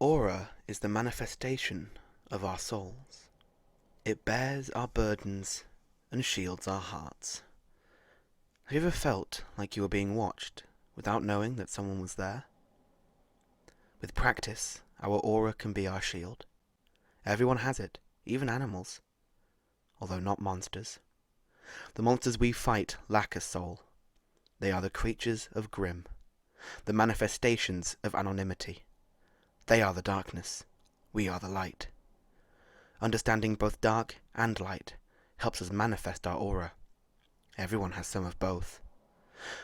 Aura is the manifestation of our souls. It bears our burdens and shields our hearts. Have you ever felt like you were being watched without knowing that someone was there? With practice, our aura can be our shield. Everyone has it, even animals, although not monsters. The monsters we fight lack a soul. They are the creatures of Grimm, the manifestations of anonymity. They are the darkness, we are the light. Understanding both dark and light helps us manifest our aura. Everyone has some of both.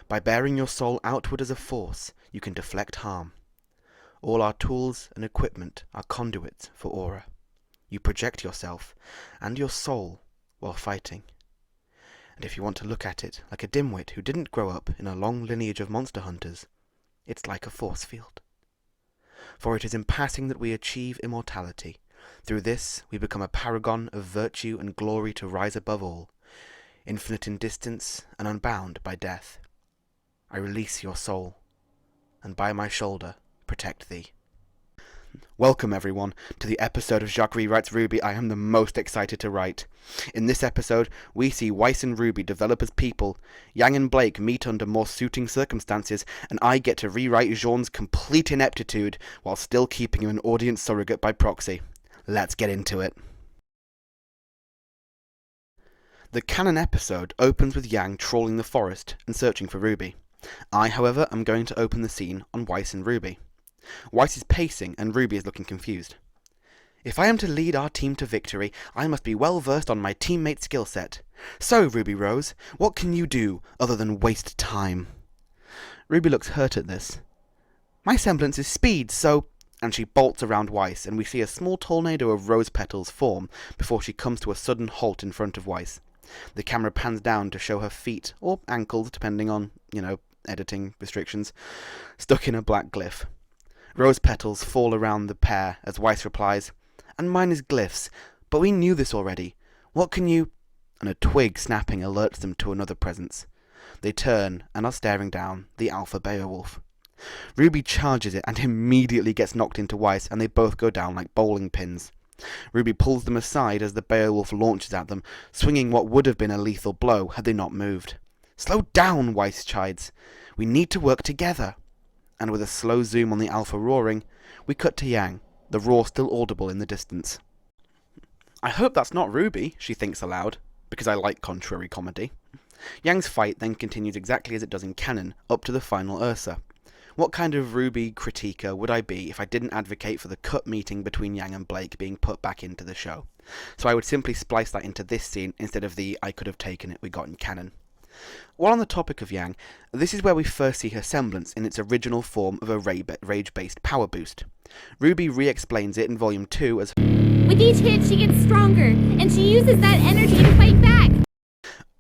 By bearing your soul outward as a force, you can deflect harm. All our tools and equipment are conduits for aura. You project yourself and your soul while fighting. And if you want to look at it like a dimwit who didn't grow up in a long lineage of monster hunters, it's like a force field. For it is in passing that we achieve immortality. Through this we become a paragon of virtue and glory to rise above all, infinite in distance and unbound by death. I release your soul, and by my shoulder protect thee. Welcome everyone to the episode of RWBY Writes RWBY I am the most excited to write. In this episode, we see Weiss and RWBY develop as people, Yang and Blake meet under more suiting circumstances, and I get to rewrite Jean's complete ineptitude while still keeping him an audience surrogate by proxy. Let's get into it. The canon episode opens with Yang trawling the forest and searching for RWBY. I, however, am going to open the scene on Weiss and RWBY. Weiss is pacing and RWBY is looking confused. If I am to lead our team to victory, I must be well versed on my teammate's skill set. So, RWBY Rose, what can you do other than waste time? RWBY looks hurt at this. My semblance is speed, so... And she bolts around Weiss, and we see a small tornado of rose petals form before she comes to a sudden halt in front of Weiss. The camera pans down to show her feet, or ankles, depending on, editing restrictions, stuck in a black glyph. Rose petals fall around the pair as Weiss replies, "And mine is glyphs, but we knew this already. What can you—" And a twig snapping alerts them to another presence. They turn and are staring down the alpha Beowulf. RWBY charges it and immediately gets knocked into Weiss, and they both go down like bowling pins. RWBY pulls them aside as the Beowulf launches at them, swinging what would have been a lethal blow had they not moved. "Slow down," Weiss chides. "We need to work together." And with a slow zoom on the alpha roaring, we cut to Yang, the roar still audible in the distance. I hope that's not RWBY, she thinks aloud, because I like contrary comedy. Yang's fight then continues exactly as it does in canon, up to the final Ursa. What kind of RWBY critiquer would I be if I didn't advocate for the cut meeting between Yang and Blake being put back into the show? So I would simply splice that into this scene instead of the I could have taken it we got in canon. While on the topic of Yang, this is where we first see her semblance in its original form of a rage-based power boost. RWBY re-explains it in Volume 2 as, "With each hit she gets stronger, and she uses that energy to fight back."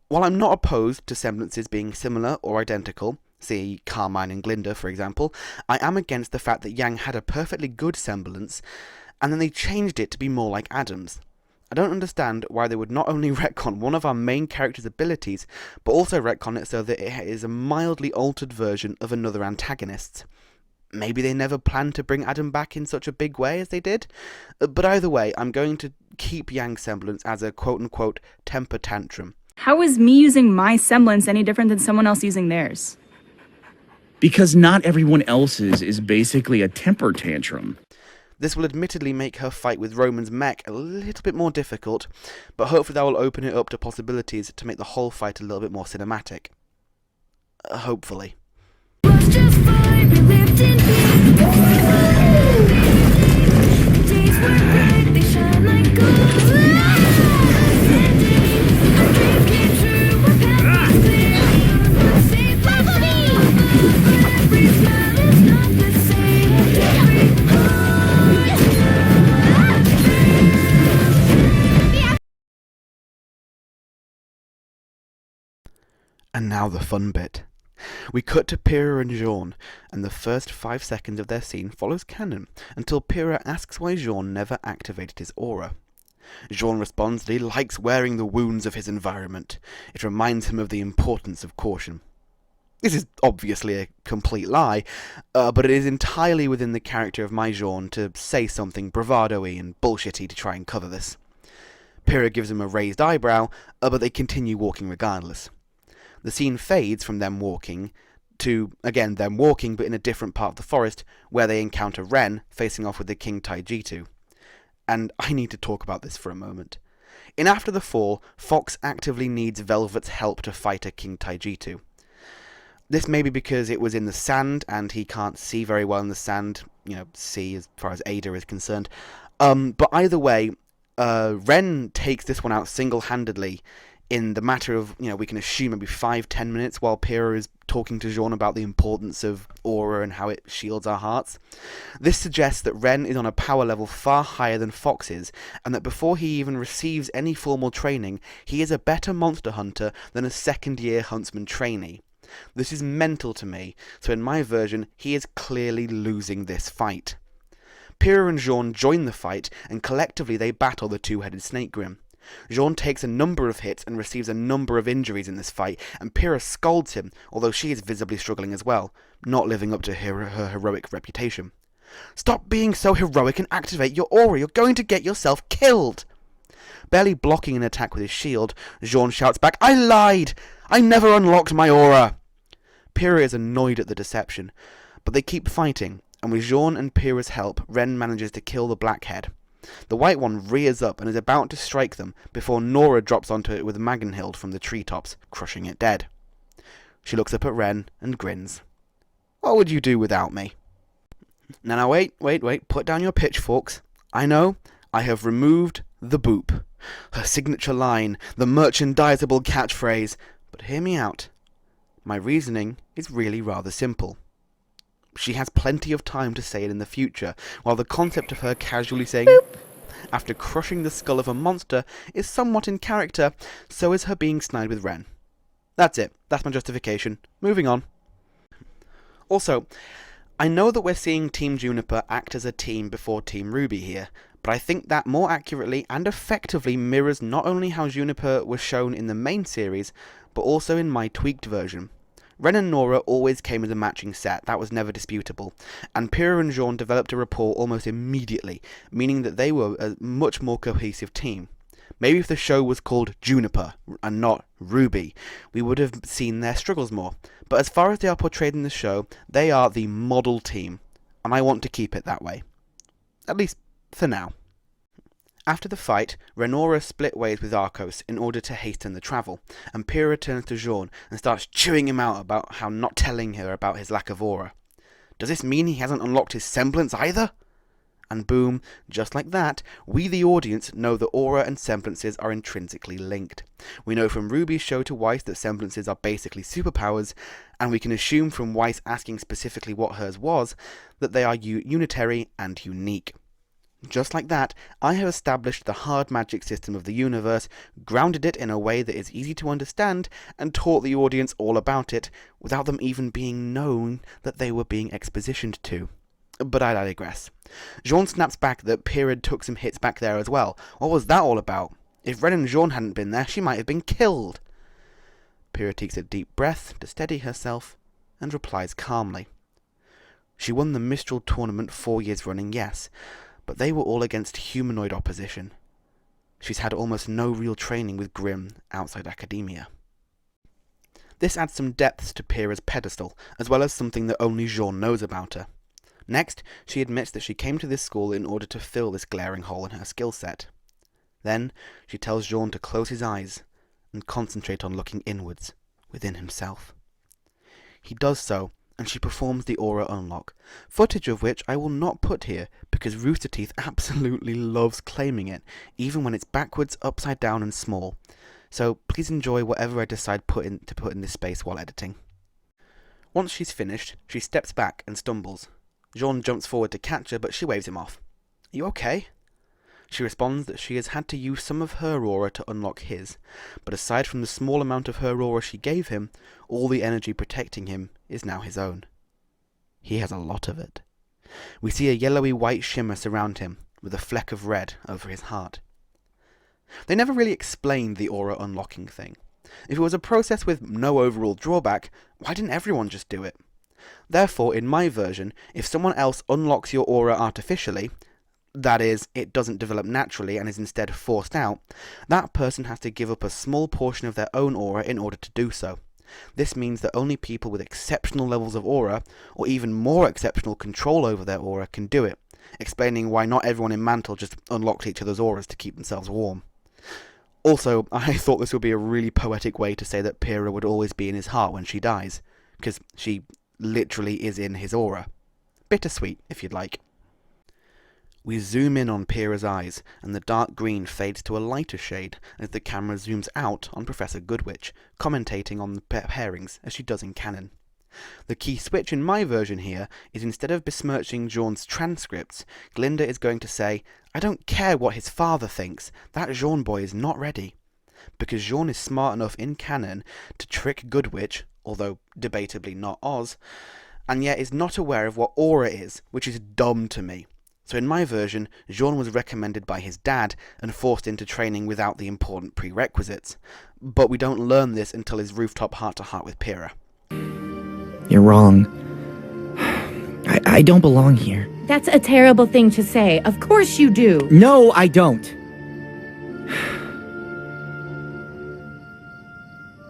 While I'm not opposed to semblances being similar or identical, see Carmine and Glinda for example, I am against the fact that Yang had a perfectly good semblance, and then they changed it to be more like Adam's. I don't understand why they would not only retcon one of our main character's abilities, but also retcon it so that it is a mildly altered version of another antagonist's. Maybe they never planned to bring Adam back in such a big way as they did? But either way, I'm going to keep Yang's semblance as a quote-unquote temper tantrum. How is me using my semblance any different than someone else using theirs? Because not everyone else's is basically a temper tantrum. This will admittedly make her fight with Roman's mech a little bit more difficult, but hopefully that will open it up to possibilities to make the whole fight a little bit more cinematic. Hopefully. And now the fun bit. We cut to Pyrrha and Jean, and the first 5 seconds of their scene follows canon, until Pyrrha asks why Jean never activated his aura. Jean responds that he likes wearing the wounds of his environment. It reminds him of the importance of caution. This is obviously a complete lie, but it is entirely within the character of my Jean to say something bravado-y and bullshitty to try and cover this. Pyrrha gives him a raised eyebrow, but they continue walking regardless. The scene fades from them walking to, again, them walking but in a different part of the forest, where they encounter Ren facing off with the King Taijitu. And I need to talk about this for a moment. In After the Fall, Fox actively needs Velvet's help to fight a King Taijitu. This may be because it was in the sand, and he can't see very well in the sand, see as far as Ada is concerned. But either way, Ren takes this one out single-handedly in the matter of, we can assume maybe 5-10 minutes while Pyrrha is talking to Jean about the importance of aura and how it shields our hearts. This suggests that Ren is on a power level far higher than Fox is, and that before he even receives any formal training, he is a better monster hunter than a second-year huntsman trainee. This is mental to me, so in my version, he is clearly losing this fight. Pyrrha and Jean join the fight, and collectively they battle the two-headed snake Grim. Jean takes a number of hits and receives a number of injuries in this fight, and Pyrrha scolds him, although she is visibly struggling as well, not living up to her heroic reputation. "Stop being so heroic and activate your aura, you're going to get yourself killed!" Barely blocking an attack with his shield, Jean shouts back, "I lied! I never unlocked my aura!" Pyrrha is annoyed at the deception, but they keep fighting, and with Jean and Pyrrha's help, Ren manages to kill the Blackhead. The White One rears up and is about to strike them before Nora drops onto it with Magenhild from the treetops, crushing it dead. She looks up at Ren and grins. "What would you do without me?" Now wait, put down your pitchforks. I know, I have removed the boop. Her signature line, the merchandisable catchphrase, but hear me out. My reasoning is really rather simple. She has plenty of time to say it in the future, while the concept of her casually saying boop after crushing the skull of a monster is somewhat in character, so is her being snide with Ren. That's it. That's my justification. Moving on. Also, I know that we're seeing Team Juniper act as a team before Team RWBY here, but I think that more accurately and effectively mirrors not only how Juniper was shown in the main series, but also in my tweaked version. Ren and Nora always came as a matching set, that was never disputable, and Pyrrha and Jean developed a rapport almost immediately, meaning that they were a much more cohesive team. Maybe if the show was called Juniper and not RWBY, we would have seen their struggles more, but as far as they are portrayed in the show, they are the model team, and I want to keep it that way. At least for now. After the fight, Renora split ways with Arcos in order to hasten the travel, and Pyrrha turns to Jean and starts chewing him out about how not telling her about his lack of aura. Does this mean he hasn't unlocked his semblance either? And boom, just like that, we the audience know that aura and semblances are intrinsically linked. We know from RWBY's show to Weiss that semblances are basically superpowers, and we can assume from Weiss asking specifically what hers was, that they are unitary and unique. Just like that, I have established the hard magic system of the universe, grounded it in a way that is easy to understand, and taught the audience all about it, without them even being known that they were being expositioned to. But I digress. Jean snaps back that Pyrrha took some hits back there as well. What was that all about? If Ren and Jean hadn't been there, she might have been killed. Pyrrha takes a deep breath to steady herself, and replies calmly. She won the Mistral tournament 4 years running, yes, but they were all against humanoid opposition. She's had almost no real training with Grimm outside academia. This adds some depth to Pyrrha's pedestal, as well as something that only Jean knows about her. Next, she admits that she came to this school in order to fill this glaring hole in her skill set. Then, she tells Jean to close his eyes and concentrate on looking inwards, within himself. He does so, and she performs the aura unlock, footage of which I will not put here because Rooster Teeth absolutely loves claiming it, even when it's backwards, upside down and small. So please enjoy whatever I decide to put in this space while editing. Once she's finished, she steps back and stumbles. Jean jumps forward to catch her, but she waves him off. "Are you okay?" She responds that she has had to use some of her aura to unlock his, but aside from the small amount of her aura she gave him, all the energy protecting him is now his own. He has a lot of it. We see a yellowy-white shimmer surround him, with a fleck of red over his heart. They never really explained the aura unlocking thing. If it was a process with no overall drawback, why didn't everyone just do it? Therefore, in my version, if someone else unlocks your aura artificially, that is, it doesn't develop naturally and is instead forced out, that person has to give up a small portion of their own aura in order to do so. This means that only people with exceptional levels of aura, or even more exceptional control over their aura, can do it, explaining why not everyone in Mantle just unlocked each other's auras to keep themselves warm. Also, I thought this would be a really poetic way to say that Pyrrha would always be in his heart when she dies, because she literally is in his aura. Bittersweet, if you'd like. We zoom in on Pyrrha's eyes, and the dark green fades to a lighter shade as the camera zooms out on Professor Goodwitch, commentating on the pairings as she does in canon. The key switch in my version here is instead of besmirching Jean's transcripts, Glinda is going to say, "I don't care what his father thinks, that Jean boy is not ready." Because Jean is smart enough in canon to trick Goodwitch, although debatably not Oz, and yet is not aware of what aura is, which is dumb to me. So in my version, Jean was recommended by his dad and forced into training without the important prerequisites. But we don't learn this until his rooftop heart-to-heart with Pyrrha. You're wrong. I don't belong here. That's a terrible thing to say. Of course you do. No, I don't.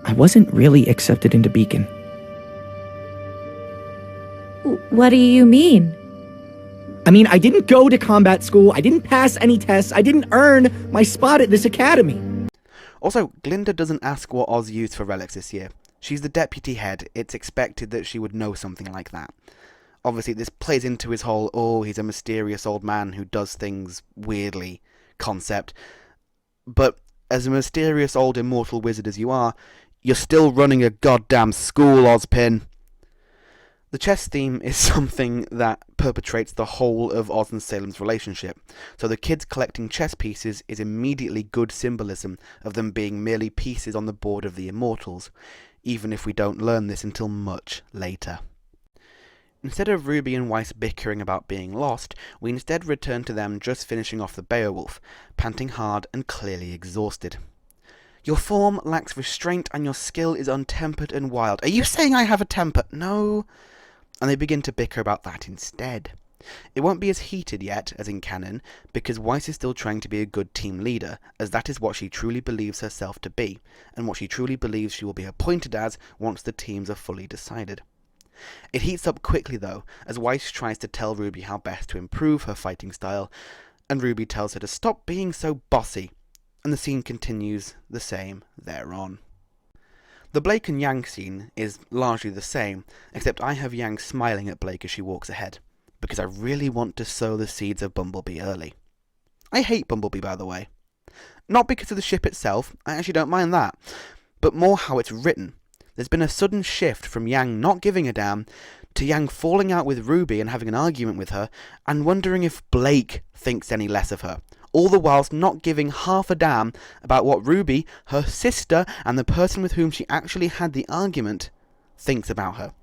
I wasn't really accepted into Beacon. What do you mean? I mean, I didn't go to combat school, I didn't pass any tests, I didn't earn my spot at this academy. Also, Glinda doesn't ask what Oz used for relics this year. She's the deputy head, it's expected that she would know something like that. Obviously, this plays into his whole, oh, he's a mysterious old man who does things weirdly concept. But as a mysterious old immortal wizard as you are, you're still running a goddamn school, Ozpin. The chess theme is something that perpetrates the whole of Oz and Salem's relationship, so the kids collecting chess pieces is immediately good symbolism of them being merely pieces on the board of the immortals, even if we don't learn this until much later. Instead of Ruby and Weiss bickering about being lost, we instead return to them just finishing off the Beowulf, panting hard and clearly exhausted. "Your form lacks restraint and your skill is untempered and wild." Are you saying I have a temper? No. And they begin to bicker about that instead. It won't be as heated yet as in canon, because Weiss is still trying to be a good team leader, as that is what she truly believes herself to be, and what she truly believes she will be appointed as once the teams are fully decided. It heats up quickly though, as Weiss tries to tell Ruby how best to improve her fighting style, and Ruby tells her to stop being so bossy, and the scene continues the same thereon. The Blake and Yang scene is largely the same, except I have Yang smiling at Blake as she walks ahead, because I really want to sow the seeds of Bumblebee early. I hate Bumblebee, by the way. Not because of the ship itself, I actually don't mind that, but more how it's written. There's been a sudden shift from Yang not giving a damn to Yang falling out with Ruby and having an argument with her, and wondering if Blake thinks any less of her, all the whilst not giving half a damn about what Ruby, her sister, and the person with whom she actually had the argument thinks about her.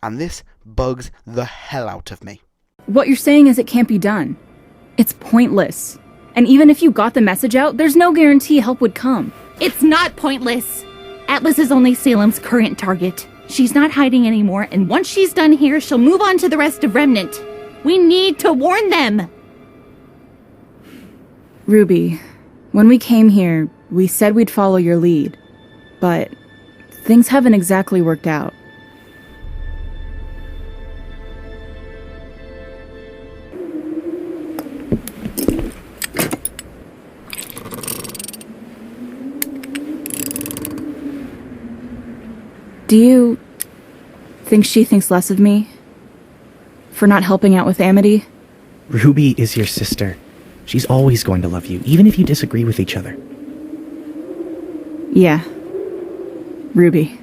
And this bugs the hell out of me. What you're saying is it can't be done. It's pointless. And even if you got the message out, there's no guarantee help would come. It's not pointless. Atlas is only Salem's current target. She's not hiding anymore, and once she's done here, she'll move on to the rest of Remnant. We need to warn them! Ruby, when we came here, we said we'd follow your lead. But things haven't exactly worked out. Do you think she thinks less of me? For not helping out with Amity? Ruby is your sister. She's always going to love you, even if you disagree with each other. Yeah. Ruby.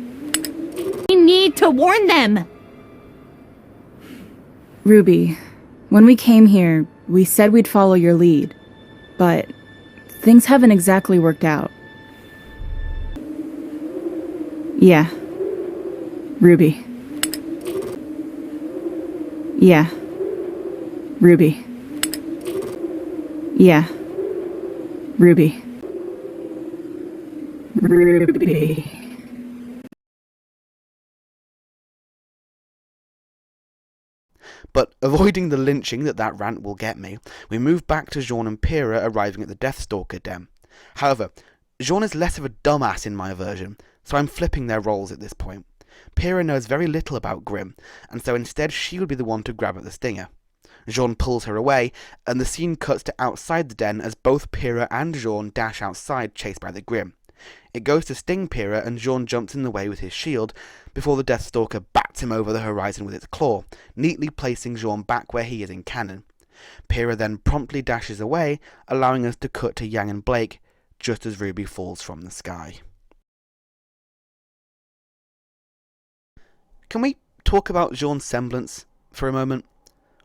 We need to warn them! Ruby, when we came here, we said we'd follow your lead. But things haven't exactly worked out. Yeah. Ruby. Yeah. Ruby. Yeah. Ruby. RWBY. But avoiding the lynching that rant will get me, we move back to Jean and Pyrrha arriving at the Deathstalker den. However, Jean is less of a dumbass in my version, so I'm flipping their roles at this point. Pyrrha knows very little about Grimm, and so instead she would be the one to grab at the stinger. Jean pulls her away, and the scene cuts to outside the den as both Pyrrha and Jean dash outside chased by the Grimm. It goes to sting Pyrrha, and Jean jumps in the way with his shield before the Deathstalker bats him over the horizon with its claw, neatly placing Jean back where he is in canon. Pyrrha then promptly dashes away, allowing us to cut to Yang and Blake just as Ruby falls from the sky. Can we talk about Jean's semblance for a moment?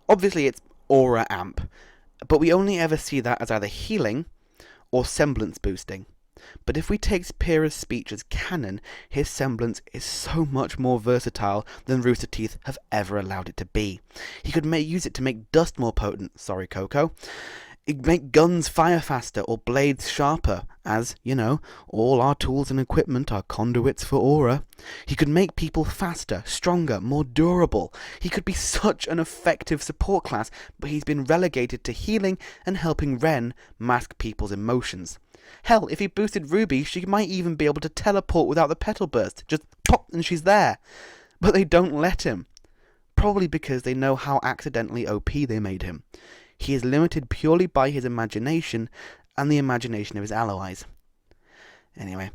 Obviously it's aura amp, but we only ever see that as either healing or semblance boosting. But if we take Pyrrha's speech as canon, his semblance is so much more versatile than Rooster Teeth have ever allowed it to be. He could use it to make dust more potent, sorry Coco. He'd make guns fire faster or blades sharper, as, you know, all our tools and equipment are conduits for aura. He could make people faster, stronger, more durable. He could be such an effective support class, but he's been relegated to healing and helping Ren mask people's emotions. Hell, if he boosted Ruby, she might even be able to teleport without the petal burst. Just pop and she's there. But they don't let him. Probably because they know how accidentally OP they made him. He is limited purely by his imagination and the imagination of his allies. Anyway,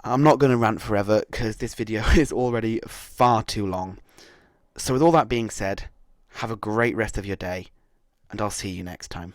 I'm not going to rant forever because this video is already far too long. So with all that being said, have a great rest of your day, and I'll see you next time.